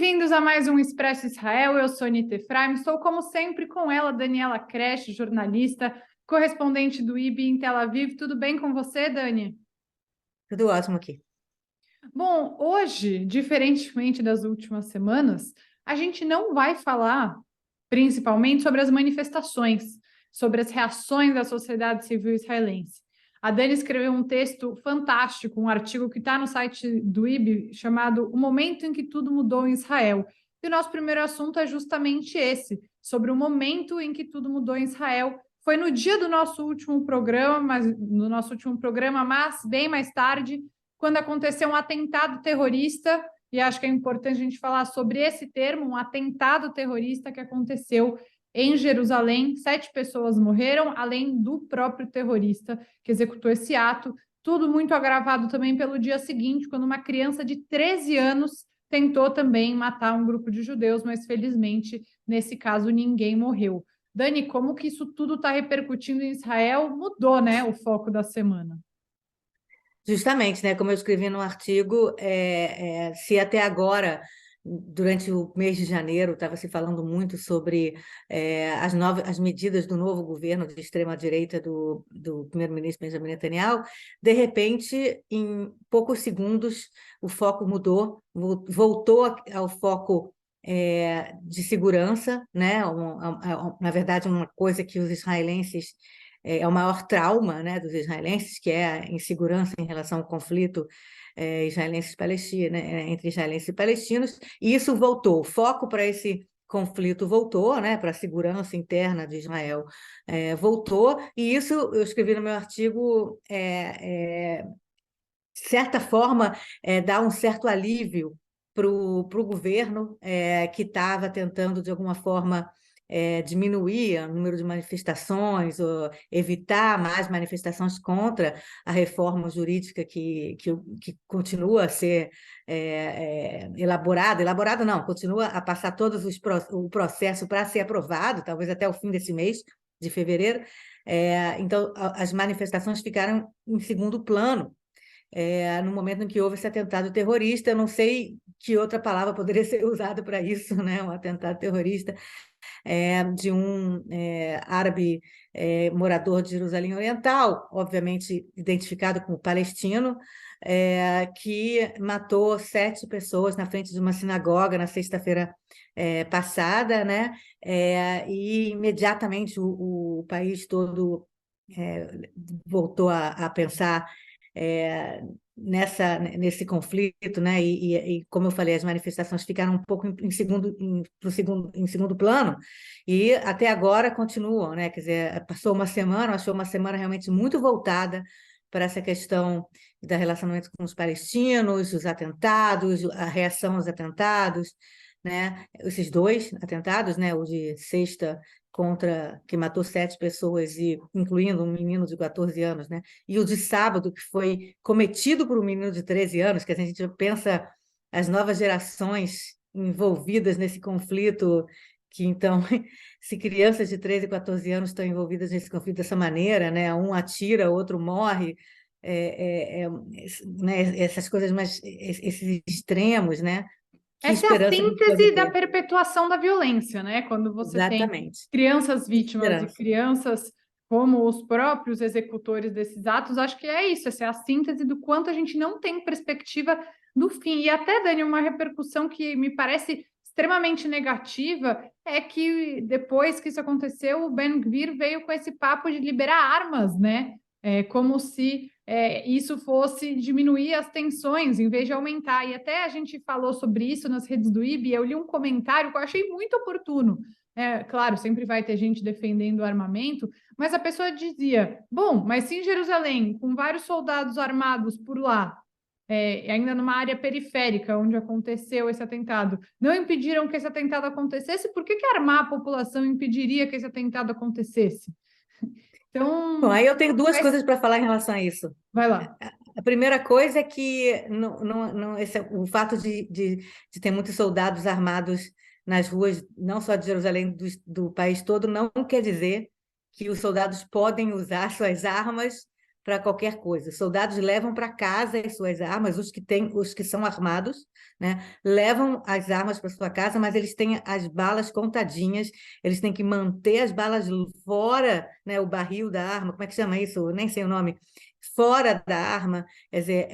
Bem-vindos a mais um Expresso Israel. Eu sou Nita Efraim, estou como sempre com ela, Daniela Kresh, jornalista, correspondente do IB em Tel Aviv. Tudo bem com você, Dani? Tudo ótimo aqui. Bom, hoje, diferentemente das últimas semanas, a gente não vai falar principalmente sobre as manifestações, sobre as reações da sociedade civil israelense. A Dani escreveu um texto fantástico, um artigo que está no site do IB, chamado O Momento em que Tudo Mudou em Israel. E o nosso primeiro assunto é justamente esse, sobre o momento em que tudo mudou em Israel. Foi no dia do nosso último programa, mas bem mais tarde, quando aconteceu um atentado terrorista, e acho que é importante a gente falar sobre esse termo, um atentado terrorista que aconteceu em Jerusalém. 7 pessoas morreram, além do próprio terrorista que executou esse ato. Tudo muito agravado também pelo dia seguinte, quando uma criança de 13 anos tentou também matar um grupo de judeus, mas felizmente, nesse caso, ninguém morreu. Dani, como que isso tudo está repercutindo em Israel? Mudou, né, o foco da semana. Justamente, né? Como eu escrevi no artigo, se até agora, durante o mês de janeiro, estava se falando muito sobre as medidas do novo governo de extrema-direita do primeiro-ministro Benjamin Netanyahu, de repente, em poucos segundos, o foco mudou, voltou ao foco de segurança, né? Na verdade, uma coisa que os israelenses é o maior trauma, né, dos israelenses, que é a insegurança em relação ao conflito israelenses-palestinos, né, entre israelenses e palestinos, e isso voltou. O foco para esse conflito voltou, né, para a segurança interna de Israel voltou, e isso eu escrevi no meu artigo, de certa forma, dá um certo alívio para o governo, que estava tentando, de alguma forma, diminuir o número de manifestações, ou evitar mais manifestações contra a reforma jurídica que continua a ser elaborada não, continua a passar o processo para ser aprovado, talvez até o fim desse mês de fevereiro. Então, as manifestações ficaram em segundo plano, no momento em que houve esse atentado terrorista. Eu não sei que outra palavra poderia ser usada para isso, né? Um atentado terrorista de um árabe morador de Jerusalém Oriental, obviamente identificado como palestino, que matou 7 pessoas na frente de uma sinagoga na sexta-feira passada, né? E imediatamente o país todo voltou a pensar nesse conflito, né? E como eu falei, as manifestações ficaram um pouco em segundo plano, e até agora continuam, né? Quer dizer, passou uma semana, achou uma semana realmente muito voltada para essa questão da relacionamento com os palestinos, os atentados, a reação aos atentados, né? Esses 2 atentados, né? O de sexta que matou 7 pessoas, incluindo um menino de 14 anos, né? E o de sábado, que foi cometido por um menino de 13 anos, que a gente pensa as novas gerações envolvidas nesse conflito, que então, se crianças de 13 e 14 anos estão envolvidas nesse conflito dessa maneira, né? Um atira, o outro morre, né? Essas coisas, mas esses extremos, né? Que Essa é a esperança a gente pode síntese da ter? perpetuação da violência, né? Quando você tem Exatamente. crianças Que vítimas e esperança. crianças como os próprios executores desses atos, acho que é isso, essa é a síntese do quanto a gente não tem perspectiva do fim. E até, Dani, uma repercussão que me parece extremamente negativa é que depois que isso aconteceu, o Ben Gvir veio com esse papo de liberar armas, né? Como se isso fosse diminuir as tensões em vez de aumentar. E até a gente falou sobre isso nas redes do IB, eu li um comentário que eu achei muito oportuno. Claro, sempre vai ter gente defendendo o armamento, mas a pessoa dizia: bom, mas se em Jerusalém, com vários soldados armados por lá, ainda numa área periférica onde aconteceu esse atentado, não impediram que esse atentado acontecesse, por que armar a população impediria que esse atentado acontecesse? Bom, Então, aí eu tenho 2 coisas para falar em relação a isso. vai lá. A primeira coisa é que o fato de ter muitos soldados armados nas ruas, não só de Jerusalém, do país todo, não quer dizer que os soldados podem usar suas armas para qualquer coisa. Os soldados levam para casa as suas armas, os que são armados, né? Levam as armas para sua casa, mas eles têm as balas contadinhas, eles têm que manter as balas fora, né? O barril da arma, como é que chama isso? Eu nem sei o nome. Fora da arma, quer dizer,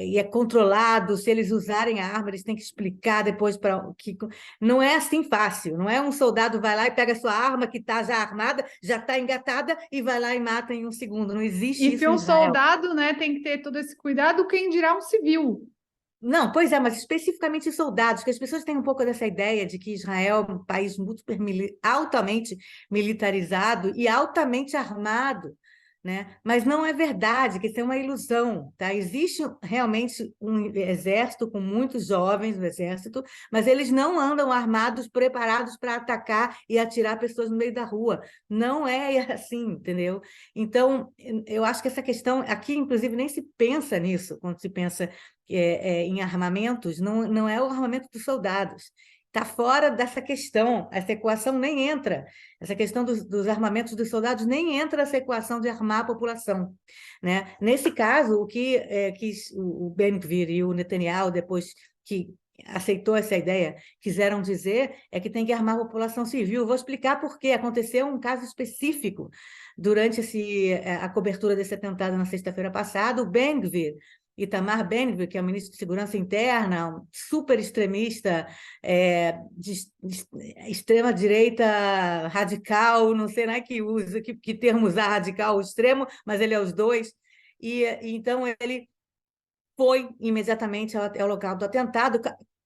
e é controlado. Se eles usarem a arma, eles têm que explicar depois para que não é assim fácil. Não é um soldado vai lá e pega a sua arma que está já armada, já está engatada e vai lá e mata em um segundo. Não existe E se isso em um Israel. soldado, né, tem que ter todo esse cuidado, quem dirá um civil? Não, pois é, mas especificamente soldados, que as pessoas têm um pouco dessa ideia de que Israel é um país altamente militarizado e altamente armado, né? Mas não é verdade, que isso é uma ilusão, tá? Existe realmente um exército com muitos jovens no exército, mas eles não andam armados, preparados para atacar e atirar pessoas no meio da rua. Não é assim, entendeu? Então, eu acho que essa questão aqui, inclusive, nem se pensa nisso quando se pensa em armamentos, não é o armamento dos soldados. Está fora dessa questão, essa equação nem entra. Essa questão dos armamentos dos soldados nem entra nessa equação de armar a população, né? Nesse caso, o que quis o Ben-Gvir e o Netanyahu, depois que aceitou essa ideia, quiseram dizer é que tem que armar a população civil. Vou explicar por quê. Aconteceu um caso específico durante a cobertura desse atentado na sexta-feira passada. O Ben-Gvir, Itamar Ben-Gvir, que é o ministro de Segurança Interna, um super extremista, de extrema-direita radical, não sei, né, que termo usar, radical ou extremo, mas ele é os dois. E então ele foi imediatamente ao local do atentado,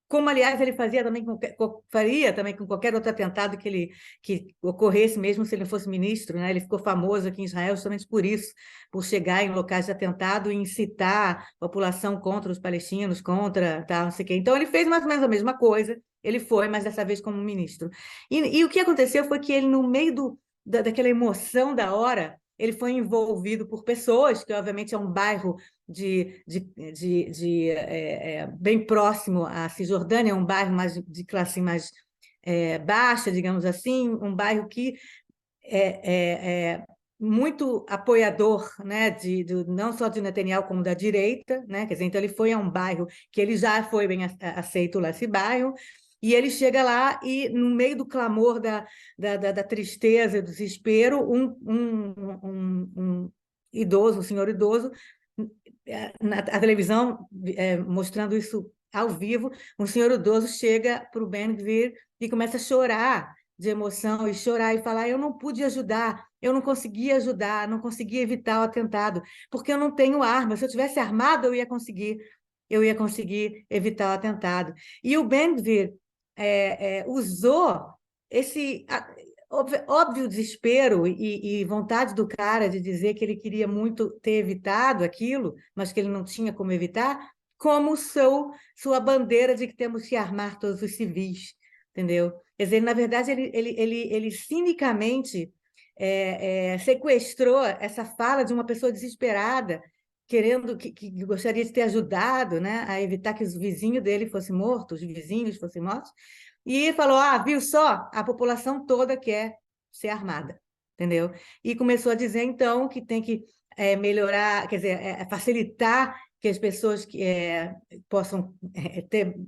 como, aliás, ele faria também com qualquer outro atentado que ocorresse, mesmo se ele fosse ministro, né? Ele ficou famoso aqui em Israel justamente por isso, por chegar em locais de atentado e incitar a população contra os palestinos, contra tal, não sei o quê. Então, ele fez mais ou menos a mesma coisa, ele foi, mas dessa vez como ministro. E o que aconteceu foi que ele, no meio daquela emoção da hora, ele foi envolvido por pessoas, que obviamente é um bairro bem próximo à Cisjordânia, um bairro de classe mais baixa, digamos assim, um bairro que é muito apoiador, né, não só de Netanyahu como da direita, né? Quer dizer, então ele foi a um bairro que ele já foi bem aceito lá, esse bairro, e ele chega lá e, no meio do clamor da tristeza, do desespero, um idoso, um senhor idoso, na televisão, mostrando isso ao vivo, um senhor idoso chega para o Ben-Gvir e começa a chorar de emoção, e chorar e falar: eu não pude ajudar, eu não consegui ajudar, não consegui evitar o atentado, porque eu não tenho arma. Se eu tivesse armado, eu ia conseguir evitar o atentado. E o Ben-Gvir usou esse óbvio desespero e vontade do cara de dizer que ele queria muito ter evitado aquilo, mas que ele não tinha como evitar, como sua bandeira de que temos que armar todos os civis, entendeu? Quer dizer, na verdade, ele cinicamente sequestrou essa fala de uma pessoa desesperada, querendo que gostaria de ter ajudado, né, a evitar que os vizinhos dele fossem mortos, os vizinhos fossem mortos, e falou: viu só, a população toda quer ser armada, entendeu? E começou a dizer, então, que tem que melhorar, quer dizer, facilitar que as pessoas possam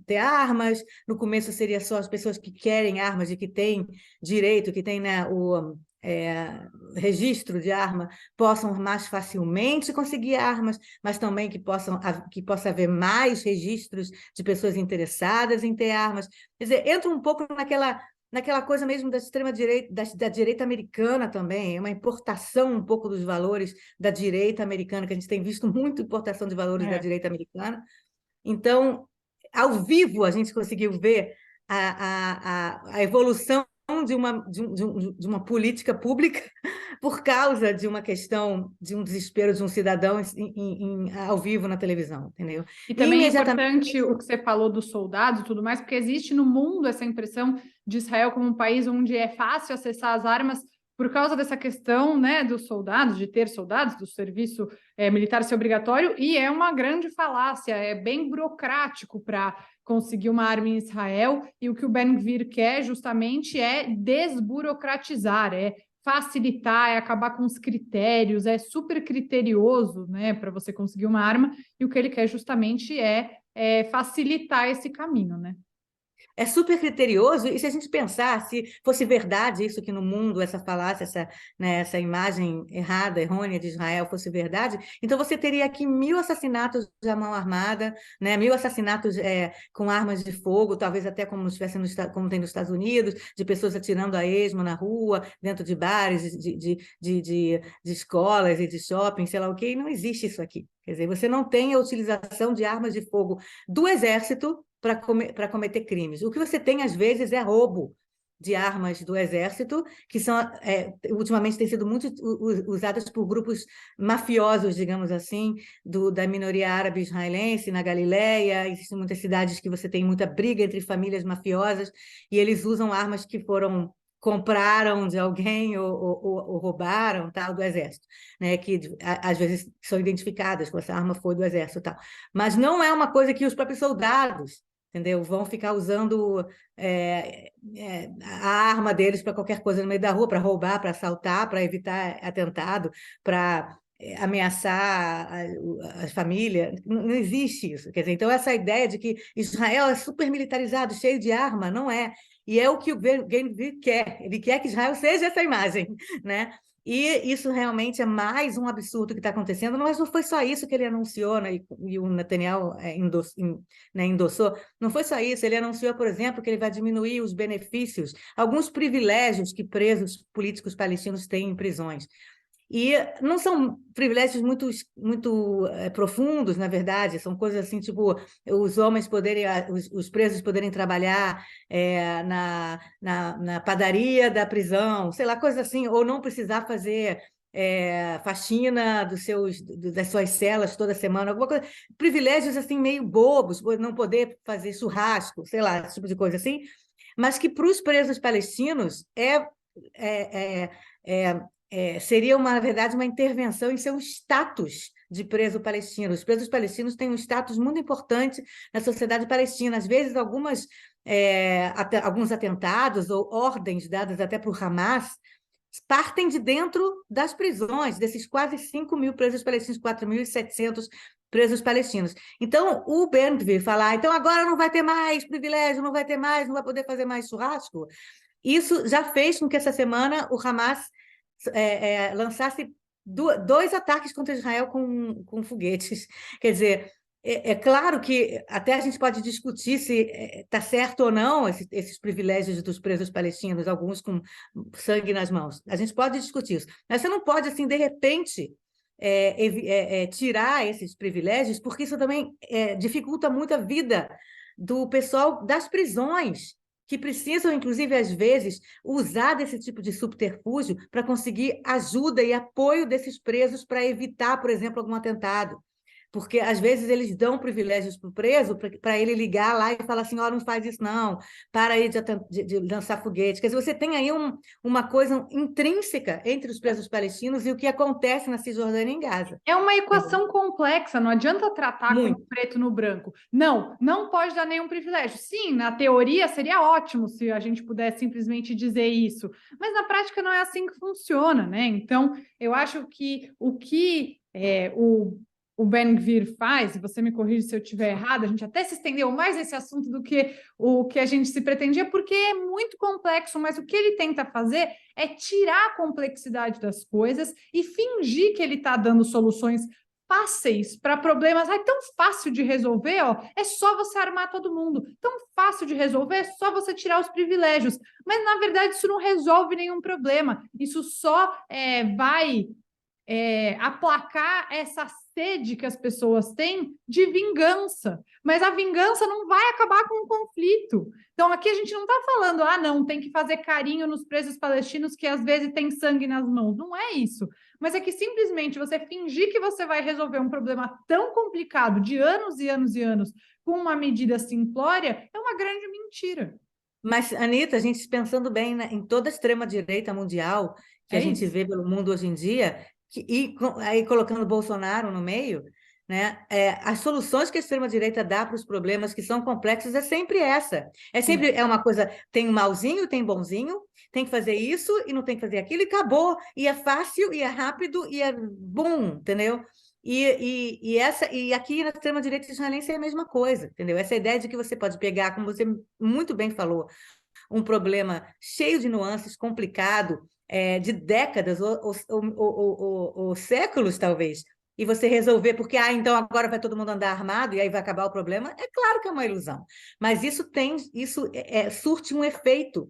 ter armas. No começo seria só as pessoas que querem armas e que têm direito, que têm, né, o registro de arma, possam mais facilmente conseguir armas, mas também que possa haver mais registros de pessoas interessadas em ter armas. Quer dizer, entra um pouco naquela coisa mesmo da extrema-direita, da direita americana também, é uma importação um pouco dos valores da direita americana, que a gente tem visto muito importação de valores da direita americana. Então, ao vivo, a gente conseguiu ver a evolução de uma política pública por causa de uma questão, de um desespero de um cidadão ao vivo na televisão, entendeu? E também é importante o que você falou dos soldados e tudo mais, porque existe no mundo essa impressão de Israel como um país onde é fácil acessar as armas por causa dessa questão, né, dos soldados, de ter soldados, do serviço militar ser obrigatório, e é uma grande falácia, é bem burocrático para conseguir uma arma em Israel, e o que o Ben-Gvir quer justamente é desburocratizar, é facilitar, é acabar com os critérios, é super criterioso, né, para você conseguir uma arma, e o que ele quer justamente é facilitar esse caminho, né? É super criterioso, e se a gente pensar, se fosse verdade isso que no mundo, essa falácia, né, essa imagem errada, errônea de Israel fosse verdade, então você teria aqui 1.000 assassinatos à mão armada, né, 1.000 assassinatos com armas de fogo, talvez até como, como tem nos Estados Unidos, de pessoas atirando a esmo na rua, dentro de bares, de escolas e de shopping, sei lá o quê, e não existe isso aqui. Quer dizer, você não tem a utilização de armas de fogo do exército para cometer crimes. O que você tem, às vezes, é roubo de armas do exército, que são ultimamente têm sido muito usadas por grupos mafiosos, digamos assim, da minoria árabe israelense na Galileia. Existem muitas cidades que você tem muita briga entre famílias mafiosas e eles usam armas que compraram de alguém ou roubaram, tal, do exército, né? Que às vezes são identificadas com essa arma foi do exército, tal. Mas não é uma coisa que os próprios soldados, entendeu? Vão ficar usando a arma deles para qualquer coisa no meio da rua, para roubar, para assaltar, para evitar atentado, para ameaçar a família. Não existe isso. Quer dizer, então, essa ideia de que Israel é super militarizado, cheio de arma, não é. E é o que o Ben-Gvir quer. Ele quer que Israel seja essa imagem, né? E isso realmente é mais um absurdo que está acontecendo, mas não foi só isso que ele anunciou, né, e o Netanyahu endossou. Não foi só isso, ele anunciou, por exemplo, que ele vai diminuir os benefícios, alguns privilégios que presos políticos palestinos têm em prisões. E não são privilégios muito profundos, na verdade, são coisas assim, tipo, os homens poderem, os presos poderem trabalhar na padaria da prisão, sei lá, coisas assim, ou não precisar fazer faxina das suas celas toda semana, alguma coisa, privilégios assim meio bobos, não poder fazer churrasco, sei lá, esse tipo de coisa assim, mas que para os presos palestinos é, é, seria, na verdade, uma intervenção em seu status de preso palestino. Os presos palestinos têm um status muito importante na sociedade palestina. Às vezes, alguns atentados ou ordens dadas até para o Hamas partem de dentro das prisões, desses quase 5.000 presos palestinos, 4.700 presos palestinos. Então, o Ben-Gvir falar, então agora não vai ter mais privilégio, não vai ter mais, não vai poder fazer mais churrasco, isso já fez com que essa semana o Hamas lançasse 2 ataques contra Israel com foguetes. Quer dizer, é claro que até a gente pode discutir se está certo ou não esses privilégios dos presos palestinos, alguns com sangue nas mãos. A gente pode discutir isso. Mas você não pode, assim, de repente, tirar esses privilégios, porque isso também dificulta muito a vida do pessoal das prisões, que precisam, inclusive, às vezes, usar desse tipo de subterfúgio para conseguir ajuda e apoio desses presos para evitar, por exemplo, algum atentado. Porque, às vezes, eles dão privilégios para o preso para ele ligar lá e falar assim, não faz isso não, para aí de lançar foguete. Quer dizer, você tem aí uma coisa intrínseca entre os presos palestinos e o que acontece na Cisjordânia e em Gaza. É uma equação complexa, não adianta tratar como preto no branco. Não, não pode dar nenhum privilégio. Sim, na teoria seria ótimo se a gente pudesse simplesmente dizer isso, mas na prática não é assim que funciona, né? Então, eu acho que o Ben-Gvir faz, e você me corrige se eu estiver errado, a gente até se estendeu mais nesse assunto do que o que a gente se pretendia, porque é muito complexo, mas o que ele tenta fazer é tirar a complexidade das coisas e fingir que ele está dando soluções fáceis para problemas. Tão fácil de resolver, ó, é só você armar todo mundo. Tão fácil de resolver, é só você tirar os privilégios. Mas, na verdade, isso não resolve nenhum problema. Isso só vai aplacar essa sede que as pessoas têm de vingança, mas a vingança não vai acabar com o conflito. Então, aqui a gente não está falando, não, tem que fazer carinho nos presos palestinos que às vezes têm sangue nas mãos. Não é isso. Mas é que simplesmente você fingir que você vai resolver um problema tão complicado de anos e anos e anos com uma medida simplória é uma grande mentira. Mas, Anita, a gente pensando bem, né, em toda a extrema-direita mundial que a gente vê pelo mundo hoje em dia, e aí colocando Bolsonaro no meio, né? As soluções que a extrema-direita dá para os problemas que são complexos é sempre essa. É sempre uma coisa, tem um malzinho, tem bonzinho, tem que fazer isso e não tem que fazer aquilo, e acabou. E é fácil, e é rápido, e é bom, entendeu? E aqui na extrema-direita israelense é a mesma coisa, entendeu? Essa ideia de que você pode pegar, como você muito bem falou, um problema cheio de nuances, complicado, de décadas ou séculos, talvez, e você resolver, porque então agora vai todo mundo andar armado e aí vai acabar o problema, é claro que é uma ilusão. Mas isso surte um efeito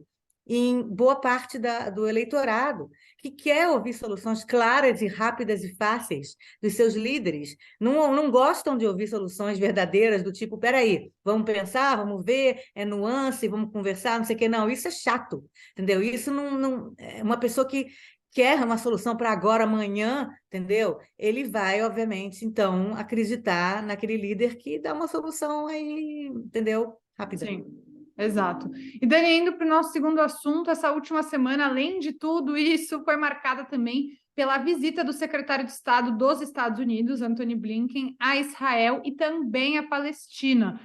em boa parte do eleitorado, que quer ouvir soluções claras e rápidas e fáceis dos seus líderes. Não gostam de ouvir soluções verdadeiras do tipo, peraí, vamos pensar, vamos ver, é nuance, vamos conversar, não sei o quê. Não, isso é chato, entendeu? Isso não é uma pessoa que quer uma solução para agora, amanhã, entendeu? Ele vai, obviamente, então, acreditar naquele líder que dá uma solução aí, entendeu? Rápida. Sim, exato. E Dani, indo para o nosso segundo assunto, essa última semana, além de tudo isso, foi marcada também pela visita do secretário de Estado dos Estados Unidos, Antony Blinken, a Israel e também a Palestina.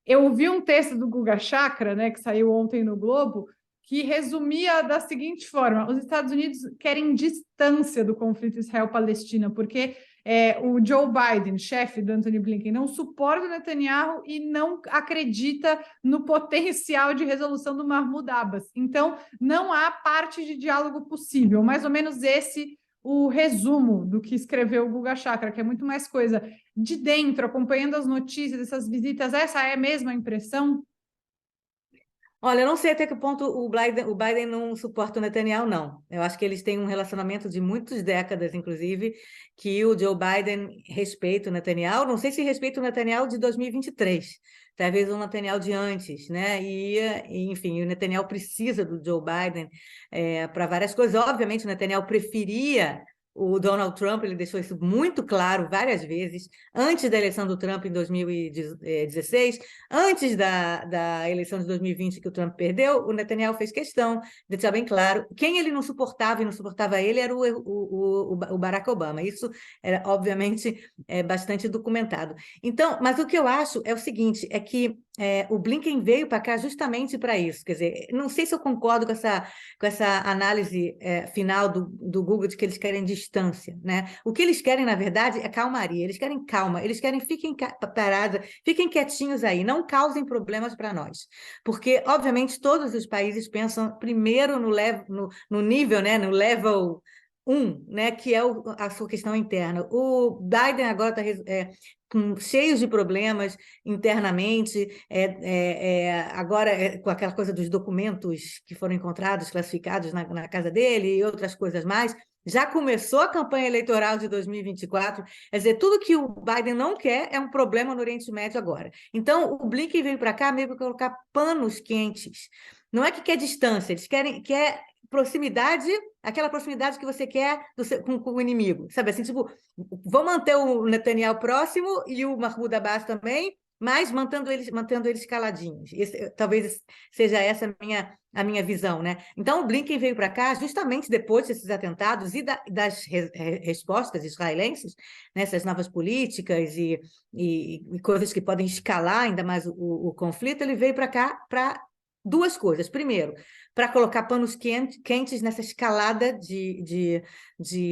Eu vi um texto do Guga Chakra, né, que saiu ontem no Globo, que resumia da seguinte forma: os Estados Unidos querem distância do conflito Israel-Palestina, porque o Joe Biden, chefe do Antony Blinken, não suporta o Netanyahu e não acredita no potencial de resolução do Mahmoud Abbas. Então, não há parte de diálogo possível. Mais ou menos esse o resumo do que escreveu o Guga Chakra, que é muito mais coisa de dentro, acompanhando as notícias dessas visitas. Essa é a mesma impressão? Olha, eu não sei até que ponto o Biden não suporta o Netanyahu, não. Eu acho que eles têm um relacionamento de muitas décadas, inclusive, que o Joe Biden respeita o Netanyahu. Não sei se respeita o Netanyahu de 2023, talvez o Netanyahu de antes, né? Enfim, o Netanyahu precisa do Joe Biden para várias coisas. Obviamente, o Netanyahu preferia o Donald Trump, ele deixou isso muito claro várias vezes, antes da eleição do Trump em 2016, antes da eleição de 2020 que o Trump perdeu, o Netanyahu fez questão de deixar bem claro. Quem ele não suportava e não suportava ele era o Barack Obama. Isso era, obviamente, bastante documentado. Então, mas o que eu acho é o seguinte, é que o Blinken veio para cá justamente para isso. Quer dizer, não sei se eu concordo com essa análise final do Google de que eles querem distância, né? O que eles querem, na verdade, é calmaria. Eles querem calma. Eles querem fiquem parados, fiquem quietinhos aí, não causem problemas para nós. Porque, obviamente, todos os países pensam primeiro no nível, né? No level 1, né, que é a sua questão interna. O Biden agora está cheios de problemas internamente, agora com aquela coisa dos documentos que foram encontrados, classificados na casa dele e outras coisas mais. Já começou a campanha eleitoral de 2024, quer dizer, tudo que o Biden não quer é um problema no Oriente Médio agora. Então, o Blinken veio para cá meio para colocar panos quentes. Não é que quer distância, eles quer proximidade, aquela proximidade que você quer com o inimigo, sabe assim, tipo, vou manter o Netanyahu próximo e o Mahmoud Abbas também, mas mantendo eles caladinhos. Talvez seja essa a minha visão, né? Então, o Blinken veio para cá justamente depois desses atentados e das respostas israelenses, né? Essas novas políticas e coisas que podem escalar ainda mais o conflito. Ele veio para cá para duas coisas. Primeiro, para colocar panos quentes nessa escalada de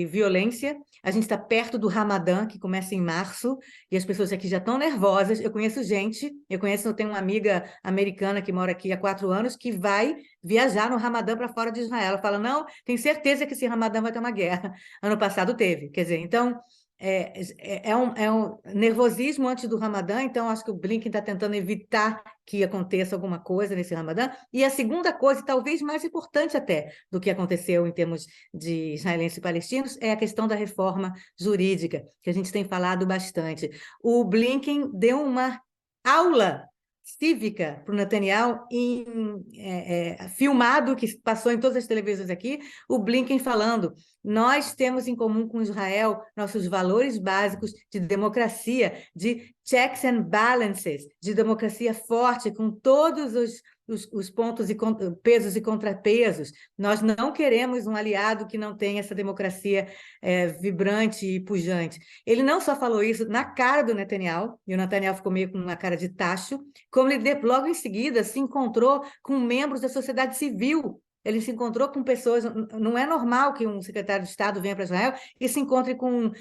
violência. A gente está perto do Ramadã, que começa em março, e as pessoas aqui já estão nervosas. Eu tenho uma amiga americana que mora aqui há 4 anos, que vai viajar no Ramadã para fora de Israel. Ela fala, não, tenho certeza que esse Ramadã vai ter uma guerra. Ano passado teve. Quer dizer, então, um nervosismo antes do Ramadã, então acho que o Blinken está tentando evitar que aconteça alguma coisa nesse Ramadã. E a segunda coisa, talvez mais importante até do que aconteceu em termos de israelenses e palestinos, é a questão da reforma jurídica, que a gente tem falado bastante. O Blinken deu uma aula cívica para o Netanyahu, filmado, que passou em todas as televisões aqui, o Blinken falando: nós temos em comum com Israel nossos valores básicos de democracia, de checks and balances, de democracia forte, com todos os pontos e pesos e contrapesos. Nós não queremos um aliado que não tenha essa democracia vibrante e pujante. Ele não só falou isso na cara do Netanyahu, e o Netanyahu ficou meio com uma cara de tacho, como ele logo em seguida se encontrou com membros da sociedade civil. Ele se encontrou com pessoas. Não é normal que um secretário de Estado venha para Israel e se encontre com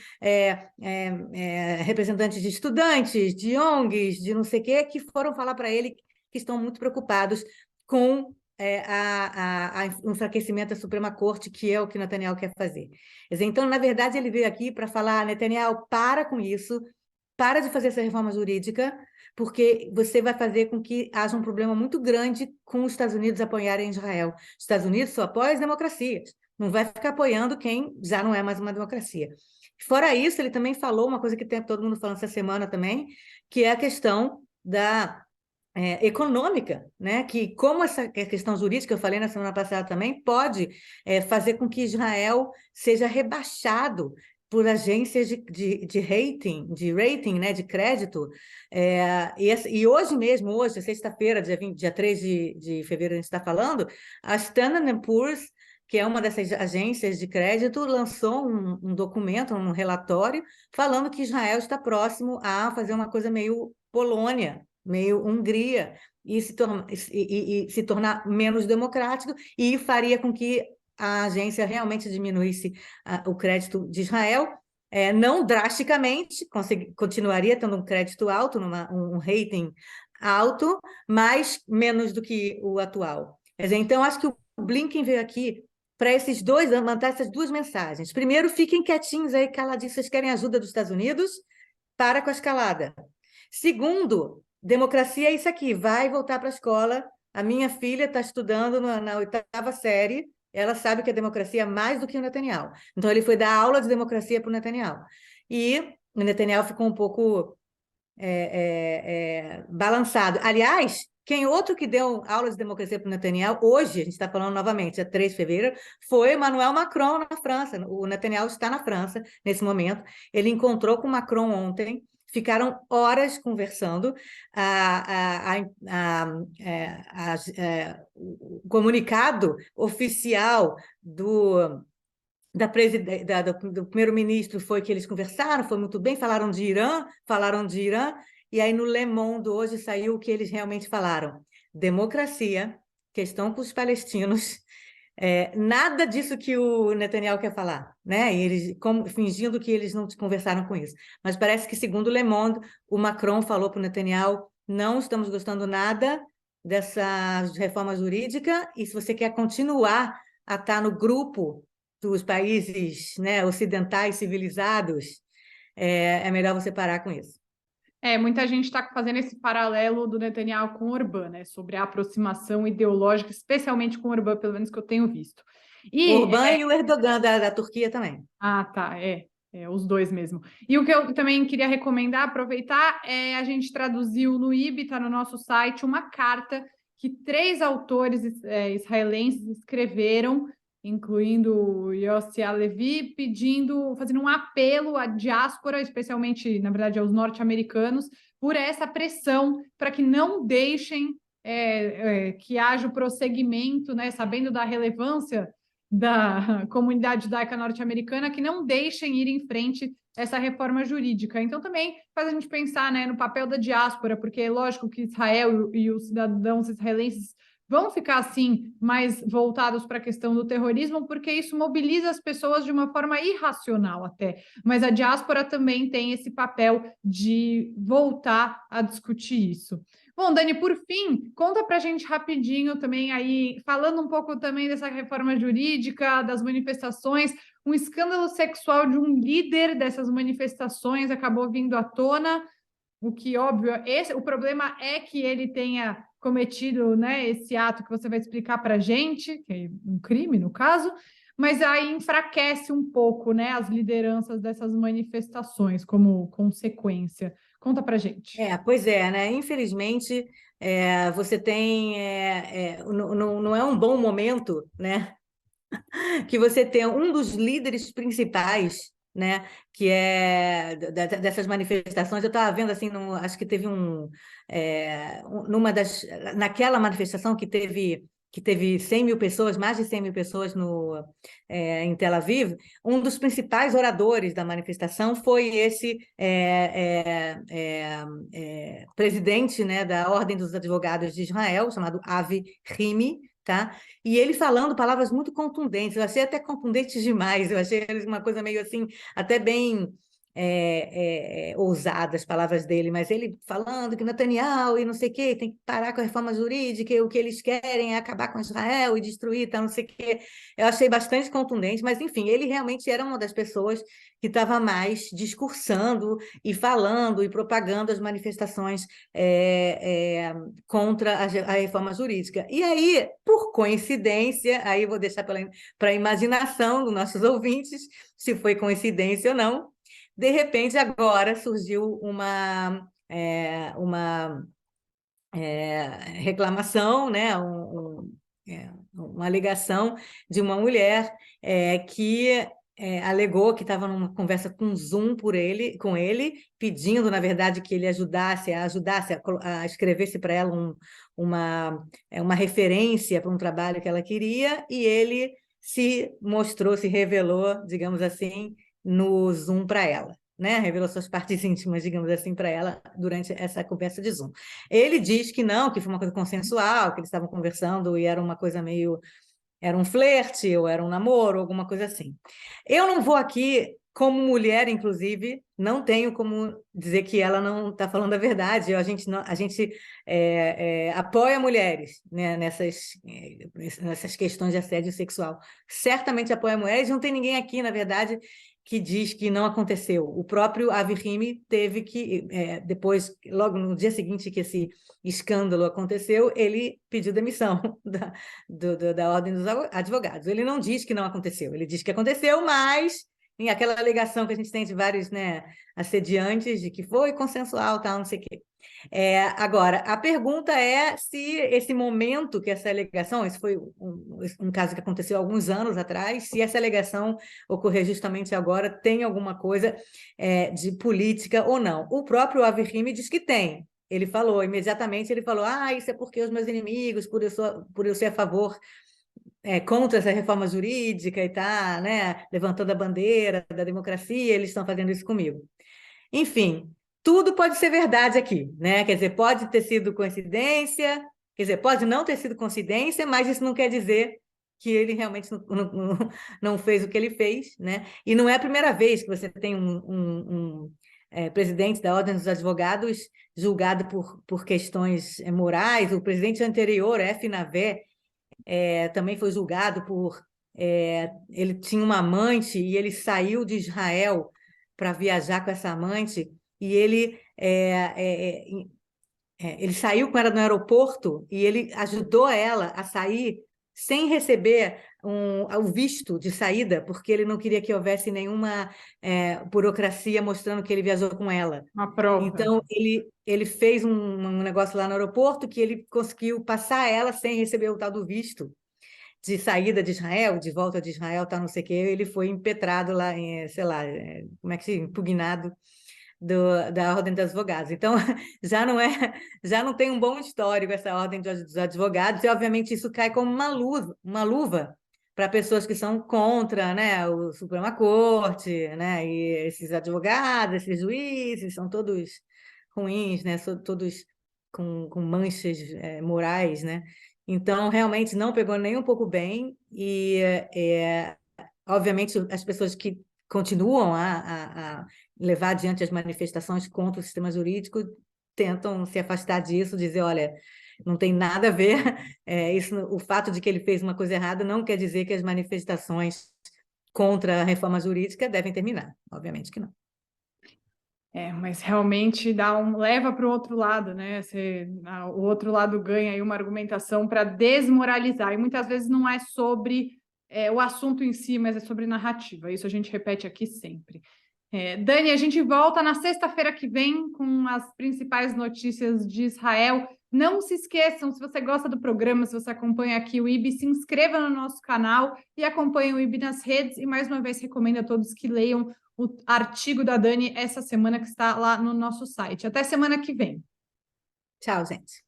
representantes de estudantes, de ONGs, de não sei o quê, que foram falar para ele que estão muito preocupados com o enfraquecimento da Suprema Corte, que é o que Netanyahu quer fazer. Então, na verdade, ele veio aqui para falar: Netanyahu, para com isso, para de fazer essa reforma jurídica, porque você vai fazer com que haja um problema muito grande com os Estados Unidos apoiarem Israel. Os Estados Unidos só apoiam as democracias, não vai ficar apoiando quem já não é mais uma democracia. Fora isso, ele também falou uma coisa que tem todo mundo falando essa semana também, que é a questão da econômica, né? Que como essa questão jurídica, eu falei na semana passada também, pode fazer com que Israel seja rebaixado por agências de rating, né, de crédito. E hoje mesmo, hoje, sexta-feira, dia 3 de fevereiro, a gente está falando, a Standard Poor's, que é uma dessas agências de crédito, lançou um documento, um relatório, falando que Israel está próximo a fazer uma coisa meio Polônia, meio Hungria, e se tornar menos democrático, e faria com que a agência realmente diminuísse o crédito de Israel, não drasticamente, continuaria tendo um crédito alto, um rating alto, mas menos do que o atual. Quer dizer, então, acho que o Blinken veio aqui para esses dois, mandar essas duas mensagens. Primeiro, fiquem quietinhos aí, caladinhos, vocês querem ajuda dos Estados Unidos? Para com a escalada. Segundo, democracia é isso aqui, vai voltar para a escola. A minha filha está estudando na 8ª série, ela sabe que a democracia é mais do que o Netanyahu. Então, ele foi dar aula de democracia para o Netanyahu. E o Netanyahu ficou um pouco balançado. Aliás, quem outro que deu aula de democracia para o Netanyahu, hoje, a gente está falando novamente, é 3 de fevereiro, foi Emmanuel Macron na França. O Netanyahu está na França nesse momento. Ele encontrou com Macron ontem, ficaram horas conversando. O comunicado oficial do primeiro-ministro foi que eles conversaram, foi muito bem, falaram de Irã, e aí no Le Monde hoje saiu o que eles realmente falaram: democracia, questão com os palestinos, nada disso que o Netanyahu quer falar, né? E eles fingindo que eles não conversaram com isso. Mas parece que, segundo o Le Monde, o Macron falou para o Netanyahu: não estamos gostando nada dessa reforma jurídica, e se você quer continuar a estar no grupo dos países, né, ocidentais civilizados, é melhor você parar com isso. Muita gente está fazendo esse paralelo do Netanyahu com o Orbán, né? Sobre a aproximação ideológica, especialmente com o Orbán, pelo menos que eu tenho visto. O Orbán e o Erdogan da Turquia também. Ah, tá, os dois mesmo. E o que eu também queria recomendar, aproveitar, a gente traduziu no IB, está no nosso site, uma carta que 3 autores israelenses escreveram, incluindo Yossi Alevi, fazendo um apelo à diáspora, especialmente, na verdade, aos norte-americanos, por essa pressão para que não deixem que haja o prosseguimento, né, sabendo da relevância da comunidade judaica norte-americana, que não deixem ir em frente essa reforma jurídica. Então, também faz a gente pensar, né, no papel da diáspora, porque é lógico que Israel e os cidadãos israelenses vão ficar, assim, mais voltados para a questão do terrorismo, porque isso mobiliza as pessoas de uma forma irracional até. Mas a diáspora também tem esse papel de voltar a discutir isso. Bom, Dani, por fim, conta para a gente rapidinho também aí, falando um pouco também dessa reforma jurídica, das manifestações, um escândalo sexual de um líder dessas manifestações acabou vindo à tona, o que, óbvio, o problema é que ele tenha cometido, né, esse ato que você vai explicar para a gente, que é um crime, no caso, mas aí enfraquece um pouco, né, as lideranças dessas manifestações como consequência. Conta para a gente. Pois é, né? Infelizmente, você tem... não é um bom momento, né? Que você tem um dos líderes principais né? Que é dessas manifestações. Eu estava vendo assim, acho que teve naquela manifestação que teve 100 mil pessoas, mais de 100 mil pessoas em Tel Aviv, um dos principais oradores da manifestação foi esse presidente, né, da Ordem dos Advogados de Israel, chamado Avi Himi, tá? E ele falando palavras muito contundentes, eu achei até contundentes demais, eu achei uma coisa meio assim, até bem ousada as palavras dele, mas ele falando que Netanyahu e não sei o quê, tem que parar com a reforma jurídica, e o que eles querem é acabar com Israel e destruir, tá, não sei o quê. Eu achei bastante contundente, mas enfim, ele realmente era uma das pessoas que estava mais discursando e falando e propagando as manifestações contra a reforma jurídica. E aí, por coincidência, aí vou deixar para a imaginação dos nossos ouvintes, se foi coincidência ou não, de repente agora surgiu uma reclamação, né? Uma alegação de uma mulher que alegou que estava numa conversa com Zoom com ele, pedindo, na verdade, que ele ajudasse a escrevesse para ela uma referência para um trabalho que ela queria, e ele se revelou, digamos assim, no Zoom para ela. Né? Revelou suas partes íntimas, digamos assim, para ela durante essa conversa de Zoom. Ele diz que não, que foi uma coisa consensual, que eles estavam conversando e era uma coisa meio... Era um flerte, ou era um namoro, alguma coisa assim. Eu não vou aqui, como mulher, inclusive, não tenho como dizer que ela não está falando a verdade. A gente apoia mulheres, né, nessas questões de assédio sexual. Certamente apoia mulheres. Não tem ninguém aqui, na verdade, que diz que não aconteceu. O próprio Avi Himi teve que, depois, logo no dia seguinte que esse escândalo aconteceu, ele pediu demissão da Ordem dos Advogados. Ele não diz que não aconteceu, ele diz que aconteceu, mas em aquela alegação que a gente tem de vários, né, assediantes, de que foi consensual, tal, não sei o quê. Agora, a pergunta é se esse momento que essa alegação, esse foi um caso que aconteceu há alguns anos atrás, se essa alegação ocorrer justamente agora, tem alguma coisa de política ou não. O próprio Avi Himi diz que tem. Ele falou, imediatamente ele falou, isso é porque os meus inimigos, por eu ser a favor, contra essa reforma jurídica e tá, né, levantando a bandeira da democracia, eles estão fazendo isso comigo. Enfim, tudo pode ser verdade aqui, né? Quer dizer, pode ter sido coincidência, quer dizer, pode não ter sido coincidência, mas isso não quer dizer que ele realmente não fez o que ele fez, né? E não é a primeira vez que você tem um presidente da Ordem dos Advogados julgado por questões morais. O presidente anterior, F. Navé, também foi julgado ele tinha uma amante e ele saiu de Israel para viajar com essa amante, e ele saiu com ela no aeroporto e ele ajudou ela a sair sem receber o visto de saída, porque ele não queria que houvesse nenhuma burocracia mostrando que ele viajou com ela. Uma prova. Então, ele fez um negócio lá no aeroporto que ele conseguiu passar ela sem receber o tal do visto de saída de Israel, de volta de Israel, tá, não sei o quê. Ele foi impetrado lá, sei lá, como é que se impugnado da Ordem dos Advogados. Então, já não tem um bom histórico essa Ordem dos Advogados, e obviamente isso cai como uma luva para pessoas que são contra, né, o Suprema Corte, né, e esses advogados, esses juízes, são todos ruins, né, são todos com manchas morais, né. Então, realmente não pegou nem um pouco bem, e obviamente as pessoas que continuam a levar adiante as manifestações contra o sistema jurídico tentam se afastar disso, dizer, olha, não tem nada a ver, o fato de que ele fez uma coisa errada não quer dizer que as manifestações contra a reforma jurídica devem terminar, obviamente que não. Mas realmente leva para o outro lado, né? O outro lado ganha aí uma argumentação para desmoralizar, e muitas vezes não é sobre o assunto em si, mas é sobre narrativa. Isso a gente repete aqui sempre. Dani, a gente volta na sexta-feira que vem com as principais notícias de Israel. Não se esqueçam, se você gosta do programa, se você acompanha aqui o IB, se inscreva no nosso canal e acompanhe o IB nas redes. E mais uma vez recomendo a todos que leiam o artigo da Dani essa semana que está lá no nosso site. Até semana que vem. Tchau, gente.